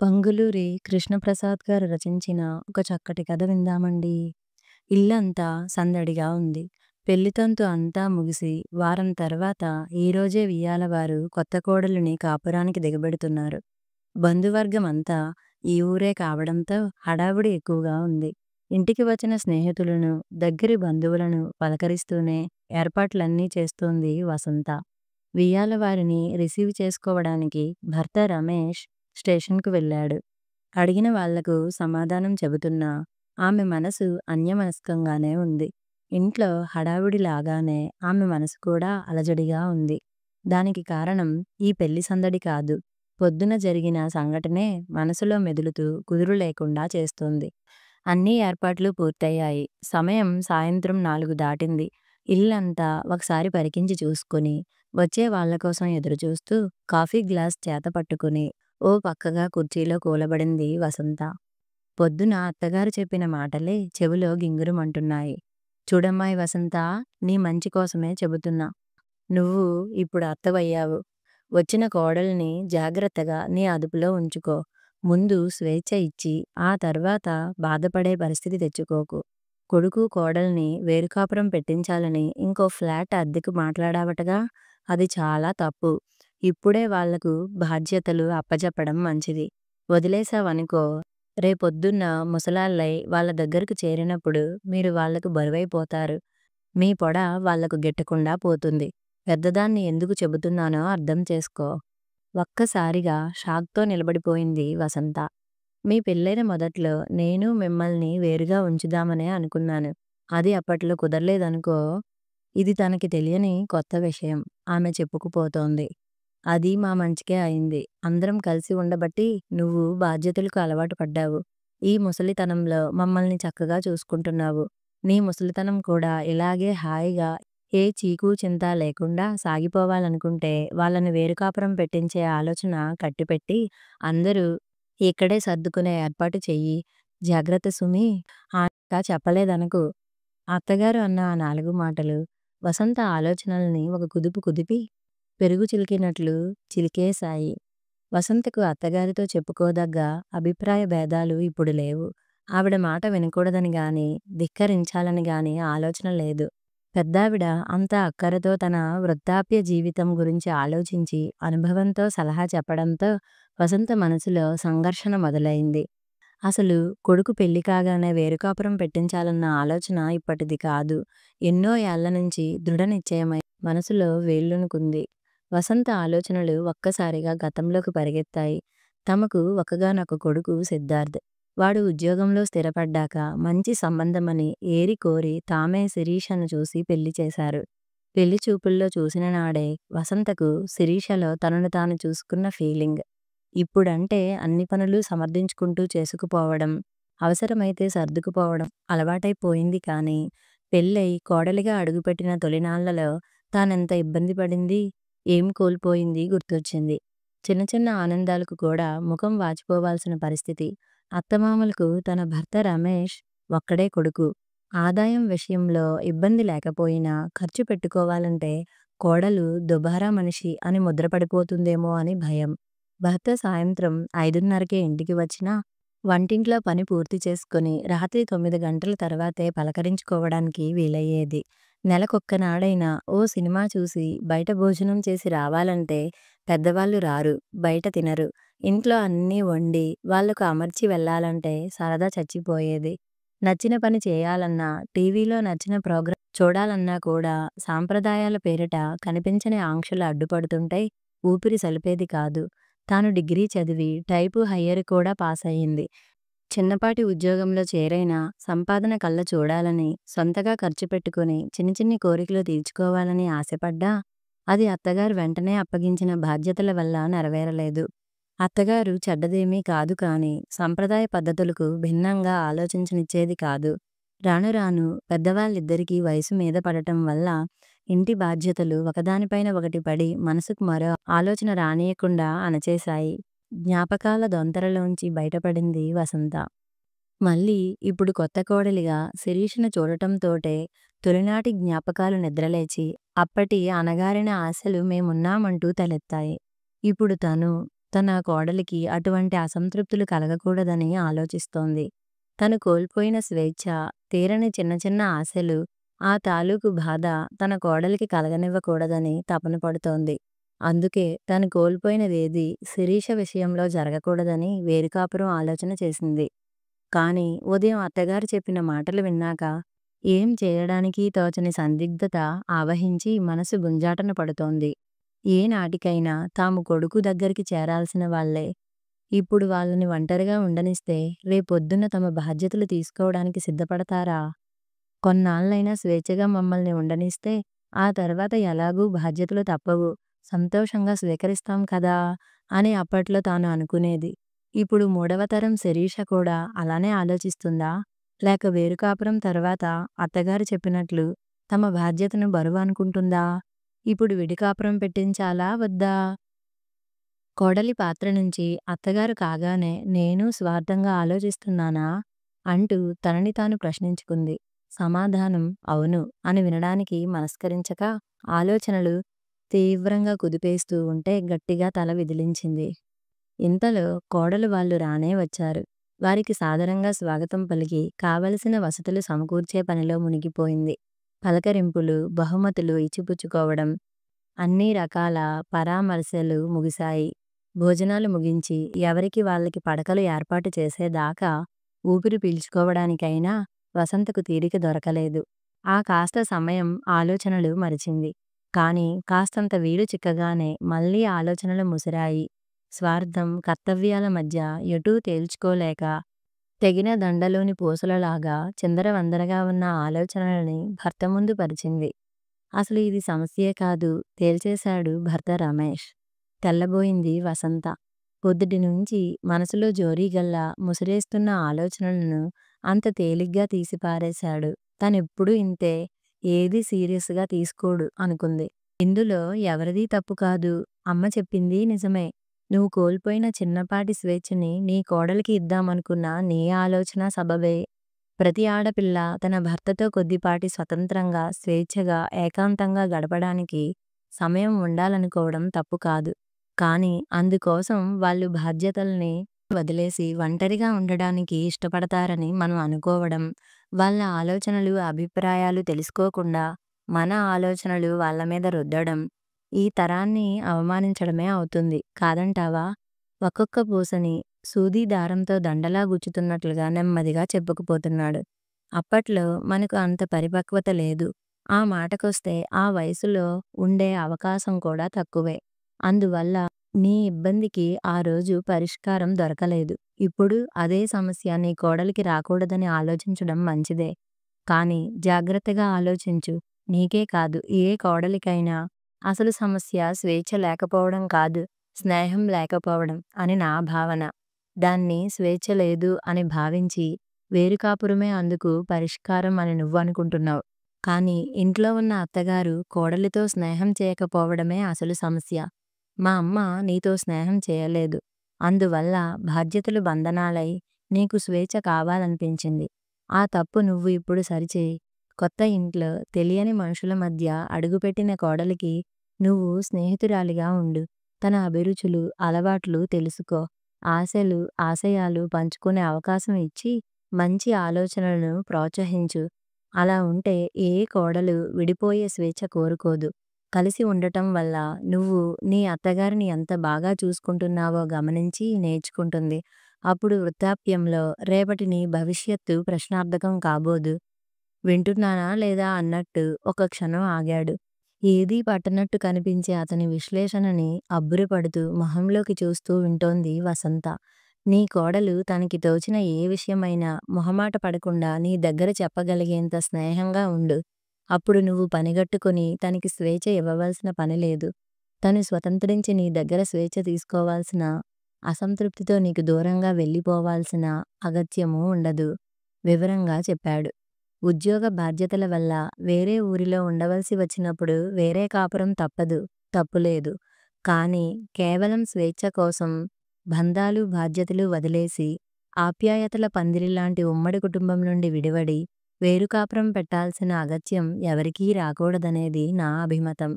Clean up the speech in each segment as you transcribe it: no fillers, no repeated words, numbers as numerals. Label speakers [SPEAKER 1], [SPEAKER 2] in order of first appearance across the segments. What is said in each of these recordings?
[SPEAKER 1] పంగులూరి కృష్ణప్రసాద్ గారు రచించిన ఒక చక్కటి కథ విందామండి. ఇల్లంతా సందడిగా ఉంది. పెళ్లితంతు అంతా ముగిసి వారం తర్వాత ఈరోజే వియ్యాలవారు కొత్త కోడలిని కాపురానికి దిగబెడుతున్నారు. బంధువర్గం అంతా ఈ ఊరే కావడంతో హడావుడి ఎక్కువగా ఉంది. ఇంటికి వచ్చిన స్నేహితులను, దగ్గరి బంధువులను పలకరిస్తూనే ఏర్పాట్లన్నీ చేస్తోంది వసంత. వియ్యాలవారిని రిసీవ్ చేసుకోవడానికి భర్త రమేష్ స్టేషన్‌కు వెళ్ళాడు. అడిగిన వాళ్లకు సమాధానం చెబుతున్నా ఆమె మనసు అన్యమనస్కంగానే ఉంది. ఇంట్లో హడావుడి లాగానే ఆమె మనసు కూడా అలజడిగా ఉంది. దానికి కారణం ఈ పెళ్లి సందడి కాదు. పొద్దున జరిగిన సంఘటనే మనసులో మెదులుతూ కుదురు లేకుండా చేస్తోంది. అన్ని ఏర్పాట్లు పూర్తయ్యాయి. సమయం సాయంత్రం 4 దాటింది. ఇల్లంతా ఒకసారి పరికించి చూసుకుని, వచ్చే వాళ్ల కోసం ఎదురుచూస్తూ కాఫీ గ్లాస్ చేత పట్టుకుని ఓ పక్కగా కుర్చీలో కూలబడింది వసంత. పొద్దున అత్తగారు చెప్పిన మాటలే చెవిలో గింగురుమంటున్నాయి. చూడమ్మాయి వసంత, నీ మంచి కోసమే చెబుతున్నా. నువ్వు ఇప్పుడు అత్తవయ్యావు. వచ్చిన కోడల్ని జాగ్రత్తగా నీ అదుపులో ఉంచుకో. ముందు స్వేచ్ఛ ఇచ్చి ఆ తర్వాత బాధపడే పరిస్థితి తెచ్చుకోకు. కొడుకు కోడల్ని వేరుకాపురం పెట్టించాలని ఇంకో ఫ్లాట్ అద్దెకు మాట్లాడావటగా? అది చాలా తప్పు. ఇప్పుడే వాళ్లకు బాధ్యతలు అప్పజెప్పడం మంచిది. వదిలేశావనుకో, రేపొద్దున్న ముసలాళ్ళై వాళ్ల దగ్గరకు చేరినప్పుడు మీరు వాళ్లకు బరువైపోతారు. మీ పొడ వాళ్లకు గిట్టకుండా పోతుంది. పెద్దదాన్ని ఎందుకు చెబుతున్నానో అర్థం చేసుకో. ఒక్కసారిగా షాక్తో నిలబడిపోయింది వసంత. మీ పెళ్ళైన మొదట్లో నేను మిమ్మల్ని వేరుగా ఉంచుదామనే అనుకున్నాను. అది అప్పట్లో కుదరలేదనుకో. ఇది తనకి తెలియని కొత్త విషయం. ఆమె చెప్పుకుపోతోంది. అది మా మంచికే అయింది. అందరం కలిసి ఉండబట్టి నువ్వు బాధ్యతలకు అలవాటు పడ్డావు. ఈ ముసలితనంలో మమ్మల్ని చక్కగా చూసుకుంటున్నావు. నీ ముసలితనం కూడా ఇలాగే హాయిగా ఏ చీకు చింత లేకుండా సాగిపోవాలనుకుంటే వాళ్లను వేరుకాపురం పెట్టించే ఆలోచన కట్టిపెట్టి అందరూ ఇక్కడే సర్దుకునే ఏర్పాటు చెయ్యి. జాగ్రత్త సుమీ. ఇంకా చెప్పలేదనకు. అత్తగారు అన్న ఆ 4 మాటలు వసంత ఆలోచనల్ని ఒక కుదుపు కుదిపి పెరుగు చిలికినట్లు చిలికేశాయి. వసంతకు అత్తగారితో చెప్పుకోదగ్గ అభిప్రాయ భేదాలు ఇప్పుడు లేవు. ఆవిడ మాట వినకూడదని గాని, ధిక్కరించాలని గాని ఆలోచన లేదు. పెద్దావిడ అంత అక్కరతో తన వృద్ధాప్య జీవితం గురించి ఆలోచించి అనుభవంతో సలహా చెప్పడంతో వసంత మనసులో సంఘర్షణ మొదలైంది. అసలు కొడుకు పెళ్లి కాగానే వేరుకాపురం పెట్టించాలన్న ఆలోచన ఇప్పటిది కాదు. ఎన్నో ఏళ్ల నుంచి దృఢ నిశ్చయమై మనసులో వేళ్లూనుకుంది. వసంత ఆలోచనలు ఒక్కసారిగా గతంలోకి పరిగెత్తాయి. తమకు ఒకగానొక కొడుకు సిద్ధార్థ్. వాడు ఉద్యోగంలో స్థిరపడ్డాక మంచి సంబంధమని ఏరి కోరి తామే శిరీషను చూసి పెళ్లి చేశారు. పెళ్లి చూపుల్లో చూసిన నాడే వసంతకు శిరీషలో తనను తాను చూసుకున్న ఫీలింగ్. ఇప్పుడంటే అన్ని పనులు సమర్థించుకుంటూ చేసుకుపోవడం, అవసరమైతే సర్దుకుపోవడం అలవాటైపోయింది. కానీ పెళ్ళై కోడలిగా అడుగుపెట్టిన తొలినాళ్లలో తానెంత ఇబ్బంది పడింది, ఏం కోల్పోయింది గుర్తొచ్చింది. చిన్న చిన్న ఆనందాలకు కూడా ముఖం వాచిపోవాల్సిన పరిస్థితి. అత్తమామలకు తన భర్త రమేష్ ఒక్కడే కొడుకు. ఆదాయం విషయంలో ఇబ్బంది లేకపోయినా ఖర్చు పెట్టుకోవాలంటే కోడలు దుబారా మనిషి అని ముద్రపడిపోతుందేమో అని భయం. భర్త సాయంత్రం 5:30కే ఇంటికి వచ్చినా వంటింట్లో పని పూర్తి చేసుకుని రాత్రి 9 గంటల తర్వాతే పలకరించుకోవడానికి వీలయ్యేది. నెలకొక్కనాడైనా ఓ సినిమా చూసి బయట భోజనం చేసి రావాలంటే పెద్దవాళ్లు రారు, బయట తినరు. ఇంట్లో అన్నీ వండి వాళ్లకు అమర్చి వెళ్లాలంటే సరదా చచ్చిపోయేది. నచ్చిన పని చేయాలన్నా, టీవీలో నచ్చిన ప్రోగ్రాం చూడాలన్నా కూడా సాంప్రదాయాల పేరిట కనిపించని ఆంక్షలు అడ్డుపడుతుంటే ఊపిరి సలిపేది కాదు. తాను డిగ్రీ చదివి టైపు హయ్యర్ కూడా పాసయింది. చిన్నపాటి ఉద్యోగంలో చేరైనా సంపాదన కళ్ళ చూడాలని, సొంతగా ఖర్చు పెట్టుకుని చిన్ని చిన్ని కోరికలు తీర్చుకోవాలని ఆశపడ్డా అది అత్తగారు వెంటనే అప్పగించిన బాధ్యతల వల్ల నెరవేరలేదు. అత్తగారు చెడ్డదేమీ కాదు కానీ సంప్రదాయ పద్ధతులకు భిన్నంగా ఆలోచించనిచ్చేది కాదు. రాను రాను పెద్దవాళ్ళిద్దరికీ వయసు మీద పడటం వల్ల ఇంటి బాధ్యతలు ఒకదానిపైన ఒకటి పడి మనసుకు మరో ఆలోచన రానీయకుండా అణచేశాయి. జ్ఞాపకాల దొంతరలోంచి బయటపడింది వసంత. మళ్ళీ ఇప్పుడు కొత్త కోడలిగా శిరీషను చూడటంతోటే తొలినాటి జ్ఞాపకాలు నిద్రలేచి అప్పటి అణగారిన ఆశలు మేమున్నామంటూ తలెత్తాయి. ఇప్పుడు తను, తన కోడలికి అటువంటి అసంతృప్తులు కలగకూడదని ఆలోచిస్తోంది. తను కోల్పోయిన స్వేచ్ఛ, తీరని చిన్న చిన్న ఆశలు, ఆ తాలూకు బాధ తన కోడలికి కలగనివ్వకూడదని తపన పడుతోంది. అందుకే తను కోల్పోయినదేదీ శిరీష విషయంలో జరగకూడదని వేరుకాపురం ఆలోచన చేసింది. కానీ ఉదయం అత్తగారు చెప్పిన మాటలు విన్నాక ఏం చేయడానికి తోచని సందిగ్ధత ఆవహించి మనసు గుంజాటన పడుతోంది. ఏనాటికైనా తాము కొడుకు దగ్గరికి చేరాల్సిన వాళ్ళే. ఇప్పుడు వాళ్ళని ఒంటరిగా ఉండనిస్తే రేపొద్దున్న తమ బాధ్యతలు తీసుకోవడానికి సిద్ధపడతారా? కొన్నాళ్ళైనా స్వేచ్ఛగా మమ్మల్ని ఉండనిస్తే ఆ తర్వాత ఎలాగూ బాధ్యతలు తప్పవు, సంతోషంగా స్వీకరిస్తాం కదా అని అప్పట్లో తాను అనుకునేది. ఇప్పుడు మూడవ తరం శిరీష కూడా అలానే ఆలోచిస్తుందా? లేక వేరుకాపురం తర్వాత అత్తగారు చెప్పినట్లు తమ బాధ్యతను బరువు అనుకుంటుందా? ఇప్పుడు విడికాపురం పెట్టించాలా వద్దా? కోడలి పాత్ర నుంచి అత్తగారు కాగానే నేను స్వార్థంగా ఆలోచిస్తున్నానా అంటూ తనని తాను ప్రశ్నించుకుంది. సమాధానం అవును అని వినడానికి మనస్కరించక ఆలోచనలు తీవ్రంగా కుదిపేస్తూ ఉంటే గట్టిగా తల విదిలించింది. ఇంతలో కోడలు వాళ్ళు రానే వచ్చారు. వారికి సాదరంగా స్వాగతం పలికి కావలసిన వసతులు సమకూర్చే పనిలో మునిగిపోయింది. పలకరింపులు, బహుమతులు ఇచ్చిపుచ్చుకోవడం, అన్ని రకాల పరామర్శలు ముగిశాయి. భోజనాలు ముగించి ఎవరికి వాళ్ళకి పడకలు ఏర్పాటు చేసేదాకా ఊపిరి పీల్చుకోవడానికైనా వసంతకు తీరిక దొరకలేదు. ఆ కాస్త సమయం ఆలోచనలు మరిచింది. కాని కాస్తంత వీలు చిక్కగానే మళ్ళీ ఆలోచనలు ముసిరాయి. స్వార్థం, కర్తవ్యాల మధ్య ఎటూ తేల్చుకోలేక తెగిన దండలోని పూసలలాగా చిందరవందరగా ఉన్న ఆలోచనలని భర్త ముందు పరిచింది. అసలు ఇది సమస్యే కాదు తేల్చేశాడు భర్త రమేష్. తెల్లబోయింది వసంత. పొద్దుటి నుంచి మనసులో జోరీగల్లా ముసిరేస్తున్న ఆలోచనలను అంత తేలిగ్గా తీసిపారేశాడు. తనెప్పుడూ ఇంతే, ఏదీ సీరియస్‌గా తీసుకోడు అనుకుంది. ఇందులో ఎవరిదీ తప్పు కాదు. అమ్మ చెప్పింది నిజమే. నువ్వు కోల్పోయిన చిన్నపాటి స్వేచ్ఛని నీ కోడలికి ఇద్దామనుకున్న నీ ఆలోచన సబబే. ప్రతి ఆడపిల్ల తన భర్తతో కొద్దిపాటి స్వతంత్రంగా, స్వేచ్ఛగా, ఏకాంతంగా గడపడానికి సమయం ఉండాలనుకోవడం తప్పు కాదు. కానీ అందుకోసం వాళ్ళు బాధ్యతల్ని వదిలేసి ఒంటరిగా ఉండడానికి ఇష్టపడతారని మనం అనుకోవడం, వాళ్ళ ఆలోచనలు, అభిప్రాయాలు తెలుసుకోకుండా మన ఆలోచనలు వాళ్ళ మీద రుద్దడం, ఈ తరాన్ని అవమానించడమే అవుతుంది కాదంటావా? ఒక్కొక్క పూసని సూది దారంతో దండలా గుచ్చుతున్నట్లుగా నెమ్మదిగా చెప్పుకుపోతున్నాడు. అప్పట్లో మనకు అంత పరిపక్వత లేదు. ఆ మాటకొస్తే ఆ వయసులో ఉండే అవకాశం కూడా తక్కువే. అందువల్ల నీ ఇబ్బందికి ఆ రోజు పరిష్కారం దొరకలేదు. ఇప్పుడు అదే సమస్య నీ కోడలికి రాకూడదని ఆలోచించడం మంచిదే. కానీ జాగ్రత్తగా ఆలోచించు. నీకే కాదు, ఏ కోడలికైనా అసలు సమస్య స్వేచ్ఛ లేకపోవడం కాదు, స్నేహం లేకపోవడం అని నా భావన. దాన్ని స్వేచ్ఛ లేదు అని భావించి వేరుకాపురమే అందుకు పరిష్కారం అని నువ్వనుకుంటున్నావు. కానీ ఇంట్లో ఉన్న అత్తగారు కోడలితో స్నేహం చేయకపోవడమే అసలు సమస్య. మా అమ్మ నీతో స్నేహం చేయలేదు. అందువల్ల బాధ్యతలు బంధనాలై నీకు స్వేచ్ఛ కావాలనిపించింది. ఆ తప్పు నువ్వు ఇప్పుడు సరిచేయి. కొత్త ఇంట్లో తెలియని మనుషుల మధ్య అడుగుపెట్టిన కోడలికి నువ్వు స్నేహితురాలిగా ఉండు. తన అభిరుచులు, అలవాట్లు తెలుసుకో. ఆశలు, ఆశయాలు పంచుకునే అవకాశం ఇచ్చి మంచి ఆలోచనలను ప్రోత్సహించు. అలా ఉంటే ఏ కోడలు విడిపోయే స్వేచ్ఛ కోరుకోదు. కలిసి ఉండటం వల్ల నువ్వు నీ అత్తగారిని ఎంత బాగా చూసుకుంటున్నావో గమనించి నేర్చుకుంటుంది. అప్పుడు వృద్ధాప్యంలో రేపటి నీ భవిష్యత్తు ప్రశ్నార్థకం కాబోదు. వింటున్నానా లేదా అన్నట్టు ఒక క్షణం ఆగాడు. ఏదీ పట్టనట్టు కనిపించే అతని విశ్లేషణని అబ్బురపడుతూ మొహంలోకి చూస్తూ వింటోంది వసంత. నీ కోడలు తనకి తోచిన ఏ విషయమైనా మొహమాట పడకుండా నీ దగ్గర చెప్పగలిగేంత స్నేహంగా ఉండు. అప్పుడు నువ్వు పనిగట్టుకుని తనకి స్వేచ్ఛ ఇవ్వవలసిన పని లేదు. తను స్వతంత్రించి నీ దగ్గర స్వేచ్ఛ తీసుకోవాల్సిన, అసంతృప్తితో నీకు దూరంగా వెళ్ళిపోవాల్సిన అగత్యమూ ఉండదు వివరంగా చెప్పాడు. ఉద్యోగ బాధ్యతల వల్ల వేరే ఊరిలో ఉండవలసి వచ్చినప్పుడు వేరే కాపురం తప్పదు, తప్పులేదు. కానీ కేవలం స్వేచ్ఛ కోసం బంధాలు, బాధ్యతలు వదిలేసి ఆప్యాయతల పందిరిలాంటి ఉమ్మడి కుటుంబం నుండి విడివడి వేరు కాపురం పెట్టాల్సిన అగత్యం ఎవరికీ రాకూడదనేది నా అభిమతం.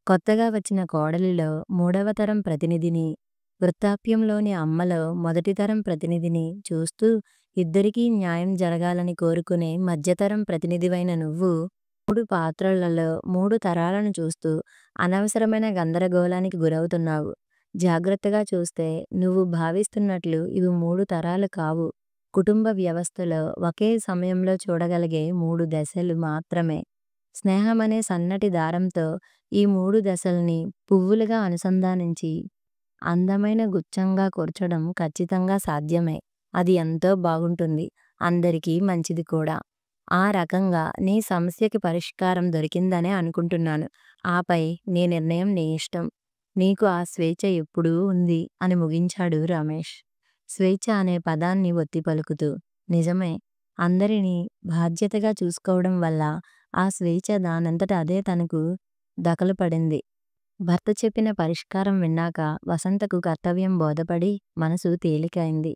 [SPEAKER 1] కొత్తగా వచ్చిన కోడలిలో మూడవ తరం ప్రతినిధిని, వృద్ధాప్యంలోని అమ్మలో మొదటి తరం ప్రతినిధిని చూస్తూ ఇద్దరికీ న్యాయం జరగాలని కోరుకునే మధ్యతరం ప్రతినిధివైన నువ్వు 3 పాత్రలలో 3 తరాలను చూస్తూ అనవసరమైన గందరగోళానికి గురవుతున్నావు. జాగ్రత్తగా చూస్తే నువ్వు భావిస్తున్నట్లు ఇవి 3 తరాలు కావు. కుటుంబ వ్యవస్థలో ఒకే సమయంలో చూడగలిగే 3 దశలు మాత్రమే. స్నేహమనే సన్నటి దారంతో ఈ 3 దశల్ని పువ్వులుగా అనుసంధానించి అందమైన గుచ్చంగా కూర్చడం ఖచ్చితంగా సాధ్యమే. అది ఎంతో బాగుంటుంది. అందరికీ మంచిది కూడా. ఆ రకంగా నీ సమస్యకి పరిష్కారం దొరికిందనే అనుకుంటున్నాను. ఆపై నీ నిర్ణయం నీ ఇష్టం. నీకు ఆ స్వేచ్ఛ ఎప్పుడూ ఉంది అని ముగించాడు రమేష్. స్వేచ్ఛ అనే పదాన్ని ఒత్తి పలుకుతూ. నిజమే. అందరినీ బాధ్యతగా చూసుకోవడం వల్ల ఆ స్వేచ్ఛ దానంతట అదే తనకు దఖలుపడింది. భర్త చెప్పిన పరిష్కారం విన్నాక వసంతకు కర్తవ్యం బోధపడి మనసు తేలికైంది.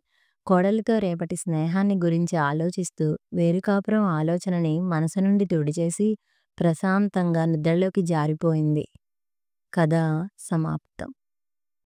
[SPEAKER 1] కోడలితో రేపటి స్నేహాన్ని గురించి ఆలోచిస్తూ వేరుకాపురం ఆలోచనని మనసు నుండి తుడిచేసి ప్రశాంతంగా నిద్రలోకి జారిపోయింది. కథ సమాప్తం.